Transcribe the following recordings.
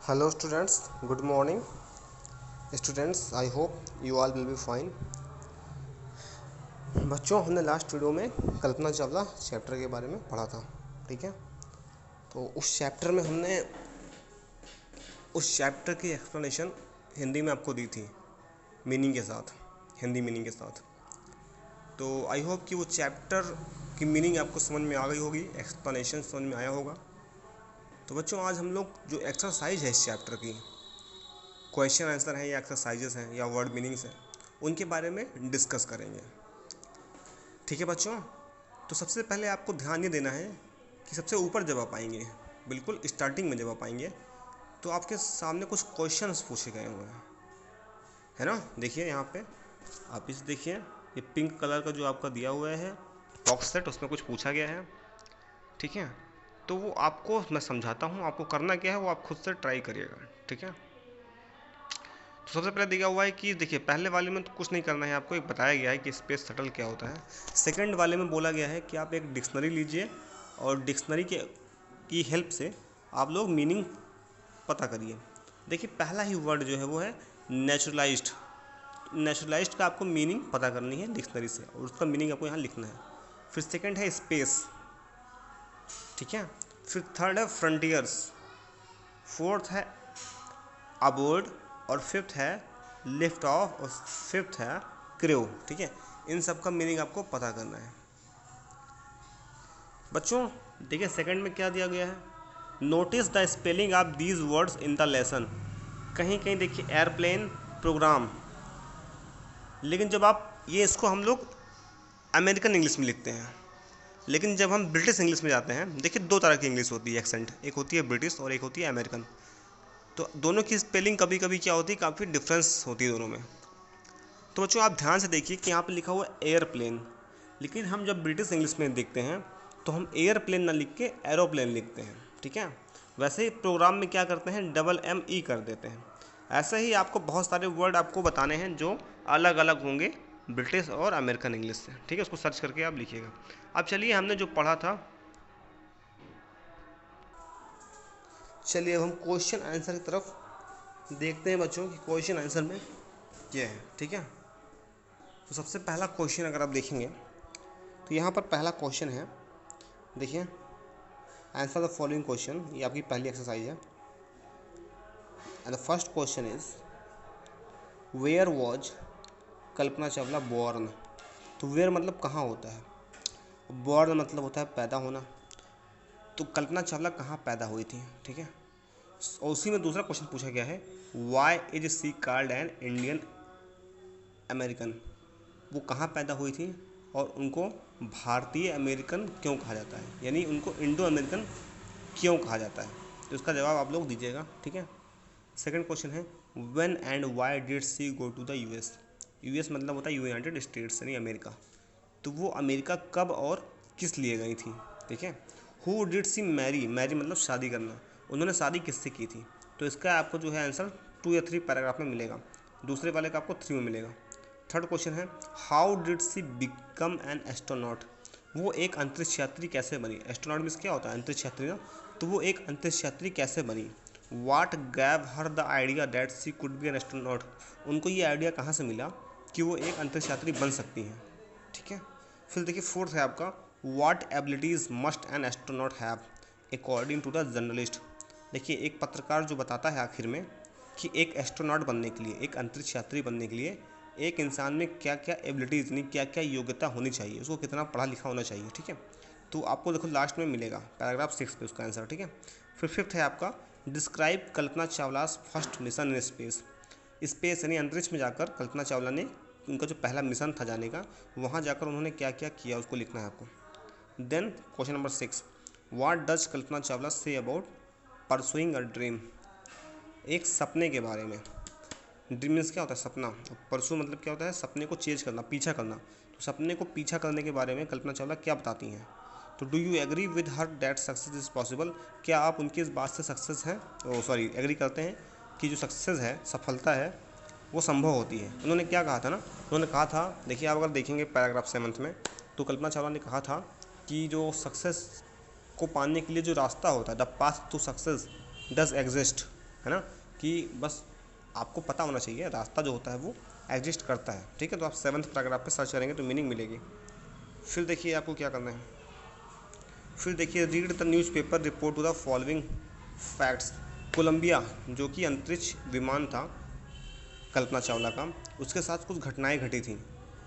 Hello students, good morning. Students, I hope you all will be fine. बच्चों, हमने last video में Kalpana Chawla chapter के बारे में पढ़ा था, ठीक है। तो उस चैप्टर में हमने उस चैप्टर की एक्सप्लेनेशन हिंदी में आपको दी थी, मीनिंग के साथ, हिंदी मीनिंग के साथ। तो आई होप कि वो चैप्टर की मीनिंग आपको समझ में आ गई होगी, एक्सप्लेनेशन समझ में आया होगा। तो बच्चों, आज हम लोग जो एक्सरसाइज है इस चैप्टर की, क्वेश्चन आंसर हैं या एक्सरसाइजेस हैं या वर्ड मीनिंग्स हैं, उनके बारे में डिस्कस करेंगे, ठीक है बच्चों। तो सबसे पहले आपको ध्यान ये देना है कि सबसे ऊपर जब आप आएंगे, बिल्कुल स्टार्टिंग में जब आप आएंगे, तो आपके सामने कुछ क्वेश्चंस पूछे गए हुए हैं, है ना। देखिए यहाँ पे आप इस देखिए, ये पिंक कलर का जो आपका दिया हुआ है बॉक्स सेट, उसमें कुछ पूछा गया है, ठीक है। तो वो आपको मैं समझाता हूँ, आपको करना क्या है वो आप खुद से ट्राई करिएगा, ठीक है। तो सबसे पहले दिया हुआ है कि देखिए, पहले वाले में तो कुछ नहीं करना है, आपको एक बताया गया है कि स्पेस शटल क्या होता है। सेकंड वाले में बोला गया है कि आप एक डिक्शनरी लीजिए और डिक्शनरी की हेल्प से आप लोग मीनिंग पता करिए। देखिए, पहला ही वर्ड जो है वो है नेचुरलाइज्ड। नेचुरलाइज्ड का आपको मीनिंग पता करनी है डिक्शनरी से, और उसका मीनिंग आपको यहाँ लिखना है। फिर सेकेंड है स्पेस, ठीक है। फिर थर्ड है फ्रंटियर्स, फोर्थ है अबोर्ड, और फिफ्थ है लिफ्ट ऑफ, और फिफ्थ है क्रू, ठीक है। इन सब का मीनिंग आपको पता करना है बच्चों। देखिए सेकंड में क्या दिया गया है, notice the spelling of these words in the lesson. कहीं कहीं देखिए एयरप्लेन, प्रोग्राम, लेकिन जब आप ये इसको हम लोग अमेरिकन इंग्लिश में लिखते हैं, लेकिन जब हम ब्रिटिश इंग्लिश में जाते हैं, देखिए दो तरह की इंग्लिश होती है एक्सेंट, एक होती है ब्रिटिश और एक होती है अमेरिकन। तो दोनों की स्पेलिंग कभी कभी क्या होती है, काफ़ी डिफरेंस होती है दोनों में। तो बच्चों आप ध्यान से देखिए कि यहाँ पे लिखा हुआ है एयरप्लेन, लेकिन हम जब ब्रिटिश इंग्लिश में देखते हैं तो हम एयरप्लेन ना लिख के एरोप्लेन लिखते हैं, ठीक है। वैसे ही प्रोग्राम में क्या करते हैं, डबल ME कर देते हैं। ऐसे ही आपको बहुत सारे वर्ड आपको बताने हैं जो अलग अलग होंगे ब्रिटिश और अमेरिकन इंग्लिश से, ठीक है। उसको सर्च करके आप लिखिएगा। अब चलिए, हमने जो पढ़ा था, चलिए अब हम क्वेश्चन आंसर की तरफ देखते हैं बच्चों कि क्वेश्चन आंसर में क्या है, ठीक है। तो सबसे पहला क्वेश्चन अगर आप देखेंगे तो यहाँ पर पहला क्वेश्चन है, देखिए, आंसर द फॉलोइंग क्वेश्चन, ये आपकी पहली एक्सरसाइज है। And the first question is where was Kalpana Chawla born. तो वेयर मतलब कहाँ होता है, बॉर्न मतलब होता है पैदा होना। तो कल्पना चावला कहाँ पैदा हुई थी, ठीक है। और उसी में दूसरा क्वेश्चन पूछा गया है, why is she called an Indian American. वो कहाँ पैदा हुई थी और उनको भारतीय अमेरिकन क्यों कहा जाता है, यानी उनको इंडो अमेरिकन क्यों कहा जाता है। तो इसका जवाब आप लोग दीजिएगा, ठीक है। सेकंड क्वेश्चन है, when and why did she go to the US। US मतलब होता है यूनाइटेड स्टेट्स, यानी अमेरिका। तो वो अमेरिका कब और किस लिए गई थी, ठीक है। Who did she marry, marry मतलब शादी करना, उन्होंने शादी किससे की थी। तो इसका आपको जो है आंसर 2 या 3 पैराग्राफ में मिलेगा, दूसरे वाले का आपको 3 में मिलेगा। थर्ड क्वेश्चन है, how did she become an astronaut. वो एक अंतरिक्ष यात्री कैसे बनी। एस्ट्रोनॉट मीन्स क्या होता है, अंतरिक्ष यात्री ना। तो वो एक अंतरिक्ष यात्री कैसे बनी। What gave her the idea that she could be an astronaut. उनको ये आइडिया कहाँ से मिला कि वो एक अंतरिक्ष यात्री बन सकती हैं, ठीक है। फिर देखिए फोर्थ है आपका, what abilities must an astronaut have according to the journalist. देखिए एक पत्रकार जो बताता है आखिर में कि एक एस्ट्रोनॉट बनने के लिए, एक अंतरिक्ष यात्री बनने के लिए एक इंसान में क्या क्या एबिलिटीज़, यानी क्या क्या योग्यता होनी चाहिए, उसको कितना पढ़ा लिखा होना चाहिए, ठीक है। तो आपको देखो लास्ट में मिलेगा पैराग्राफ 6 पे उसका आंसर, ठीक है। फिर फिफ्थ है आपका, describe Kalpana Chawla's first mission in space. Space यानी अंतरिक्ष में जाकर कल्पना चावला ने, उनका जो पहला मिशन था जाने का, वहाँ जाकर उन्होंने क्या क्या किया उसको लिखना है आपको। Then question number 6, what does Kalpana Chawla say about pursuing a dream. एक सपने के बारे में। ड्रीम मीन्स क्या होता है, सपना। परसू मतलब क्या होता है, सपने को चेज करना, पीछा करना। तो सपने को पीछा करने के बारे में कल्पना चावला क्या बताती हैं। तो do you agree with her that success is possible. क्या आप उनकी इस बात से सक्सेस हैं, एग्री करते हैं कि जो सक्सेस है, सफलता है, वो संभव होती है। उन्होंने क्या कहा था ना, उन्होंने कहा था, देखिए आप अगर देखेंगे पैराग्राफ 7 में, तो कल्पना चावला ने कहा था कि जो सक्सेस को पाने के लिए जो रास्ता होता है, the path to success does exist, है ना, कि बस आपको पता होना चाहिए रास्ता जो होता है वो एग्जिस्ट करता है, ठीक है। तो आप 7th पैराग्राफ पे सर्च करेंगे तो मीनिंग मिलेगी। फिर देखिए आपको क्या करना है, फिर देखिए read the newspaper report to the following facts. Columbia जो कि अंतरिक्ष विमान था कल्पना चावला का, उसके साथ कुछ घटनाएं घटी थी,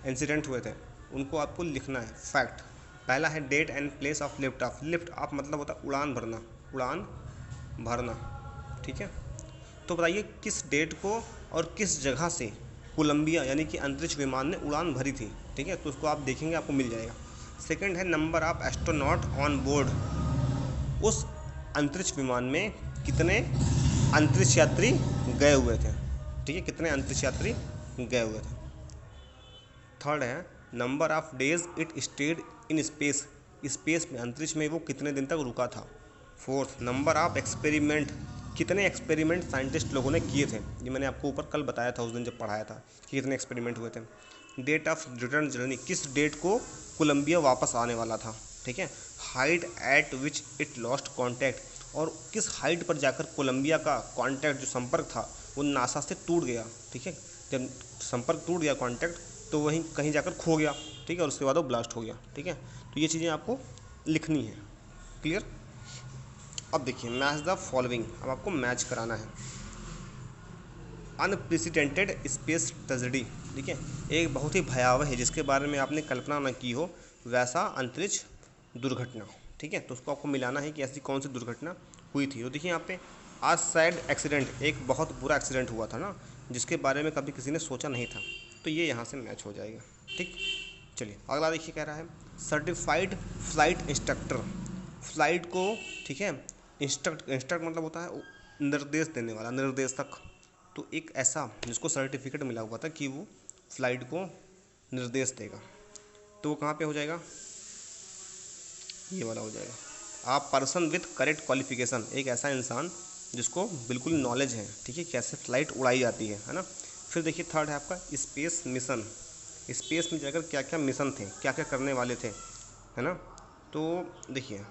इंसिडेंट हुए थे, उनको आपको लिखना है फैक्ट। पहला है date and place of lift off. Lift off मतलब होता है उड़ान भरना, उड़ान भरना, ठीक है। तो बताइए किस डेट को और किस जगह से कोलंबिया यानी कि अंतरिक्ष विमान ने उड़ान भरी थी, ठीक है। तो उसको आप देखेंगे आपको मिल जाएगा। सेकंड है number of astronaut on board. उस अंतरिक्ष विमान में कितने अंतरिक्ष यात्री गए हुए थे, ठीक है, कितने अंतरिक्ष यात्री गए हुए थे। थर्ड है number of days it stayed in space. Space में अंतरिक्ष में वो कितने दिन तक रुका था। फोर्थ नंबर ऑफ एक्सपेरिमेंट, कितने एक्सपेरिमेंट साइंटिस्ट लोगों ने किए थे। ये मैंने आपको ऊपर कल बताया था उस दिन जब पढ़ाया था कि कितने एक्सपेरिमेंट हुए थे। डेट ऑफ रिटर्न जर्नी, किस डेट को कोलंबिया वापस आने वाला था, ठीक है। Height eight which it lost contact, और किस हाइट पर जाकर कोलंबिया का कॉन्टैक्ट जो संपर्क था वो नासा से टूट गया, ठीक है। जब संपर्क टूट गया कॉन्टैक्ट तो वहीं कहीं जाकर खो गया, ठीक है, और उसके बाद वो ब्लास्ट हो गया, ठीक है। तो ये चीज़ें आपको लिखनी है, क्लियर। अब देखिए मैच द फॉलोइंग, अब आपको मैच कराना है। अनप्रेसिडेंटेड स्पेस ट्रेजेडी, ठीक है, एक बहुत ही भयावह है जिसके बारे में आपने कल्पना न की हो वैसा अंतरिक्ष दुर्घटना, ठीक है। तो उसको आपको मिलाना है कि ऐसी कौन सी दुर्घटना हुई थी। तो देखिए यहाँ पे आज सैड एक्सीडेंट, एक बहुत बुरा एक्सीडेंट हुआ था ना जिसके बारे में कभी किसी ने सोचा नहीं था, तो ये यहाँ से मैच हो जाएगा, ठीक। चलिए अगला देखिए कह रहा है सर्टिफाइड फ्लाइट इंस्ट्रक्टर। फ्लाइट को, ठीक है, इंस्ट्रक्ट मतलब होता है निर्देश देने वाला, निर्देशक। तो एक ऐसा जिसको सर्टिफिकेट मिला हुआ था कि वो फ्लाइट को निर्देश देगा, तो वो कहाँ पे हो जाएगा, ये वाला हो जाएगा। आप पर्सन विथ करेक्ट क्वालिफिकेशन, एक ऐसा इंसान जिसको बिल्कुल नॉलेज है, ठीक है, कैसे फ्लाइट उड़ाई जाती है ना। फिर देखिए थर्ड है आपका स्पेस मिशन। स्पेस में जाकर क्या क्या मिशन थे, क्या क्या करने वाले थे, है ना। तो देखिए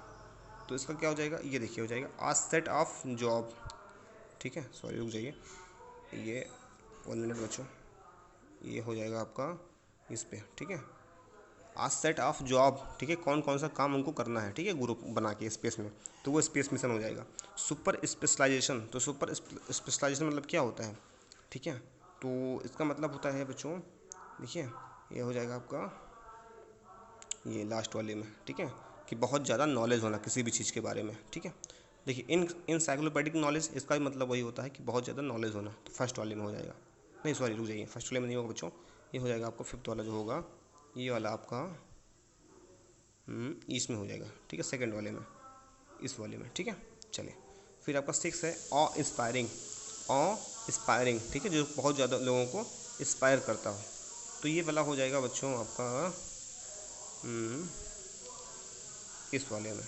तो इसका क्या हो जाएगा, ये देखिए हो जाएगा आज सेट ऑफ जॉब, ठीक है। सॉरी रुक जाइए, ये 1 मिनट बच्चों, ये हो जाएगा आपका इस पे, ठीक है। आज सेट ऑफ जॉब, ठीक है, कौन कौन सा काम उनको करना है, ठीक है, ग्रुप बना के स्पेस में, तो वो स्पेस मिशन हो जाएगा। सुपर स्पेशलाइजेशन, तो सुपर स्पेशलाइजेशन मतलब क्या होता है, ठीक है। तो इसका मतलब होता है बच्चों, देखिए ये हो जाएगा आपका ये लास्ट वाले में, ठीक है, कि बहुत ज़्यादा नॉलेज होना किसी भी चीज़ के बारे में, ठीक है। देखिए इनसाइक्लोपीडिक नॉलेज, इसका भी मतलब वही होता है कि बहुत ज़्यादा नॉलेज होना, तो फर्स्ट वाले में हो जाएगा। नहीं सॉरी रुक जाइए, फर्स्ट वाले में नहीं होगा बच्चों, ये हो जाएगा आपको फिफ्थ वाला जो होगा, ये वाला आपका इसमें हो जाएगा, ठीक है, सेकंड वाले में, इस वाले में, ठीक है। चलिए फिर आपका 6 है ऑ इंस्पायरिंग। ऑ इंस्पायरिंग, ठीक है, जो बहुत ज़्यादा लोगों को इंस्पायर करता हो, तो ये वाला हो जाएगा बच्चों आपका इस वाले में,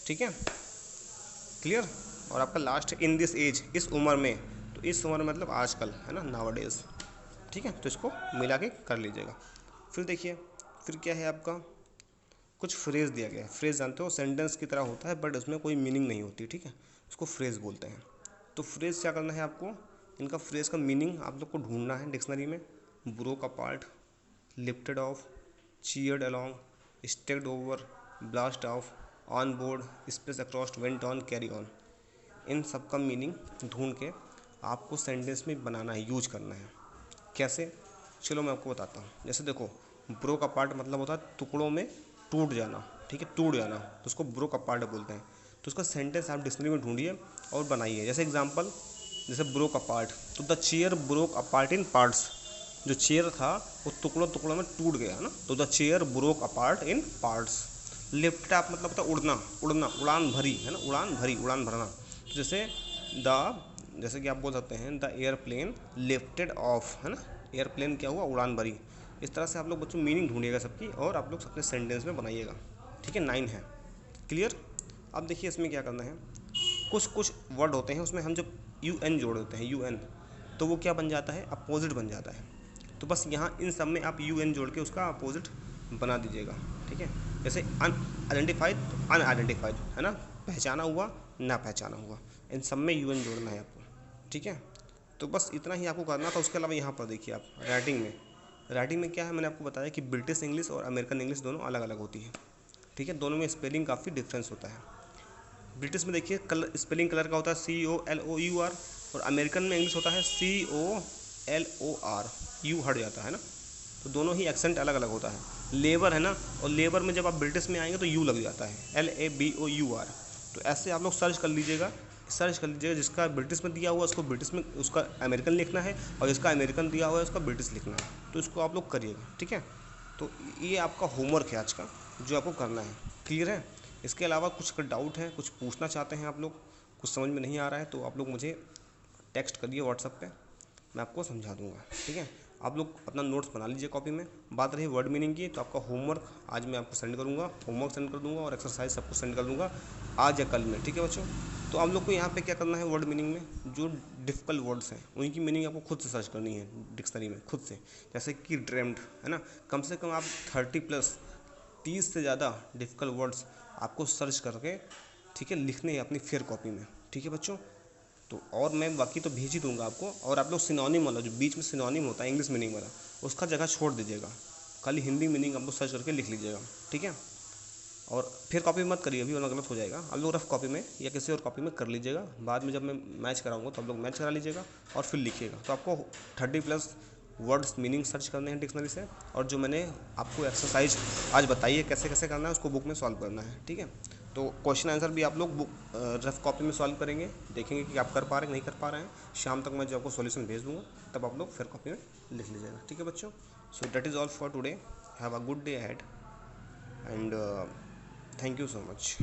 ठीक है, क्लियर। और आपका लास्ट इन दिस एज, इस उम्र में, तो इस उम्र मतलब आजकल, है ना, नाउअडेज, ठीक है। तो इसको मिला के कर लीजिएगा। फिर देखिए फिर क्या है आपका, कुछ फ्रेज़ दिया गया है। फ्रेज़ जानते हो सेंटेंस की तरह होता है बट उसमें कोई मीनिंग नहीं होती, ठीक है, उसको फ्रेज़ बोलते हैं। तो फ्रेज़ क्या करना है आपको, इनका फ्रेज़ का मीनिंग आप लोग को ढूंढना है डिक्शनरी में। Broke apart, lifted off, cheered along, stacked over, blast off, on board, space across, went on, carry on. इन सब का मीनिंग ढूंढ के आपको सेंटेंस में बनाना है, यूज करना है। कैसे, चलो मैं आपको बताता हूँ। जैसे देखो ब्रोक अपार्ट मतलब होता है टुकड़ों में टूट जाना, ठीक है, टूट जाना, तो उसको ब्रोक अपार्ट बोलते हैं। तो उसका सेंटेंस आप डिक्शनरी में ढूंढिए और बनाइए। जैसे एग्जांपल, जैसे ब्रोक अपार्ट, तो the chair broke apart in parts, जो चेयर था वो टुकड़ों टुकड़ों में टूट गया ना, तो the chair broke apart in parts. Lift up मतलब होता है उड़ना, उड़ना, उड़ान भरी, है ना, उड़ान भरी, उड़ान भरना। तो जैसे कि आप बोल सकते हैं द एयरप्लेन लिफ्टेड ऑफ, है ना, एयरप्लेन क्या हुआ, उड़ान भरी। इस तरह से आप लोग बच्चों मीनिंग ढूंढिएगा सबकी और आप लोग अपने सेंटेंस में बनाइएगा, ठीक है। 9 है, क्लियर। अब देखिए इसमें क्या करना है, कुछ कुछ वर्ड होते हैं उसमें हम जब UN जोड़ देते हैं, UN, तो वो क्या बन जाता है, अपोजिट बन जाता है। तो बस यहाँ इन सब में आप UN जोड़ के उसका अपोजिट बना दीजिएगा, ठीक है। जैसे अनआइडेंटिफाइड, अनआइडेंटिफाइड, है ना, पहचाना हुआ, ना पहचाना हुआ, इन सब में UN जोड़ना है आपको, ठीक है। तो बस इतना ही आपको करना था। उसके अलावा यहाँ पर देखिए आप राइटिंग में क्या है, मैंने आपको बताया कि ब्रिटिश इंग्लिश और अमेरिकन इंग्लिश दोनों अलग अलग होती है, ठीक है। दोनों में स्पेलिंग काफ़ी डिफरेंस होता है। ब्रिटिश में देखिए स्पेलिंग कलर का होता है COLOUR, और अमेरिकन में इंग्लिश होता है COLOR, यू हट जाता है ना। तो दोनों ही एक्सेंट अलग अलग होता है। लेबर है ना, और लेबर में जब आप ब्रिटिश में आएंगे तो यू लग जाता है, LABOUR। तो ऐसे आप लोग सर्च कर लीजिएगा, जिसका ब्रिटिश में दिया हुआ है उसको ब्रिटिश में उसका अमेरिकन लिखना है, और जिसका अमेरिकन दिया हुआ है उसका ब्रिटिश लिखना है। तो इसको आप लोग करिएगा, ठीक है। तो ये आपका होमवर्क है आज का, जो आपको करना है। क्लियर है? इसके अलावा कुछ डाउट है, कुछ पूछना चाहते हैं आप लोग, कुछ समझ में नहीं आ रहा है, तो आप लोग मुझे टेक्स्ट करिए व्हाट्सएप पे, मैं आपको समझा दूंगा, ठीक है। आप लोग अपना नोट्स बना लीजिए कॉपी में। बात रही वर्ड मीनिंग की, तो आपका होमवर्क आज मैं आपको सेंड करूँगा, होमवर्क सेंड कर दूँगा, और एक्सरसाइज सबको सेंड कर दूँगा आज या कल में, ठीक है बच्चों। तो आप लोग को यहाँ पे क्या करना है, वर्ड मीनिंग में जो डिफ़िकल्ट वर्ड्स हैं उनकी मीनिंग आपको खुद से सर्च करनी है डिक्शनरी में, खुद से। जैसे कि ड्रीम्ड है ना, कम से कम आप 30 से ज़्यादा डिफ़िकल्ट वर्ड्स आपको सर्च करके, ठीक है, लिखने हैं अपनी फेयर कॉपी में, ठीक है बच्चों। तो और मैं बाकी तो भेज ही दूंगा आपको। और आप लोग सिनोनिम वाला, जो बीच में सिनोनिम होता है इंग्लिश मीनिंग वाला, उसका जगह छोड़ दीजिएगा, खाली हिंदी मीनिंग आप लोग सर्च करके लिख लीजिएगा, ठीक है। और फिर कॉपी मत करिए, अभी वरना गलत हो जाएगा। आप लोग रफ कॉपी में या किसी और कॉपी में कर लीजिएगा, बाद में जब मैं मैच कराऊंगा तो आप लोग मैच करा लीजिएगा और फिर लिखिएगा। तो आपको 30+ वर्ड्स मीनिंग सर्च करने हैं डिक्शनरी से, और जो मैंने आपको एक्सरसाइज आज बताई है कैसे कैसे करना है उसको बुक में सॉल्व करना है, ठीक है। तो क्वेश्चन आंसर भी आप लोग बुक रफ कॉपी में सॉल्व करेंगे, देखेंगे कि आप कर पा रहे हैं नहीं कर पा रहे हैं। शाम तक मैं जो आपको सॉल्यूशन भेज दूंगा, तब आप लोग फिर कॉपी में लिख लीजिएगा, ठीक है बच्चों। So that is all for today. Have a good day ahead, and thank you so much.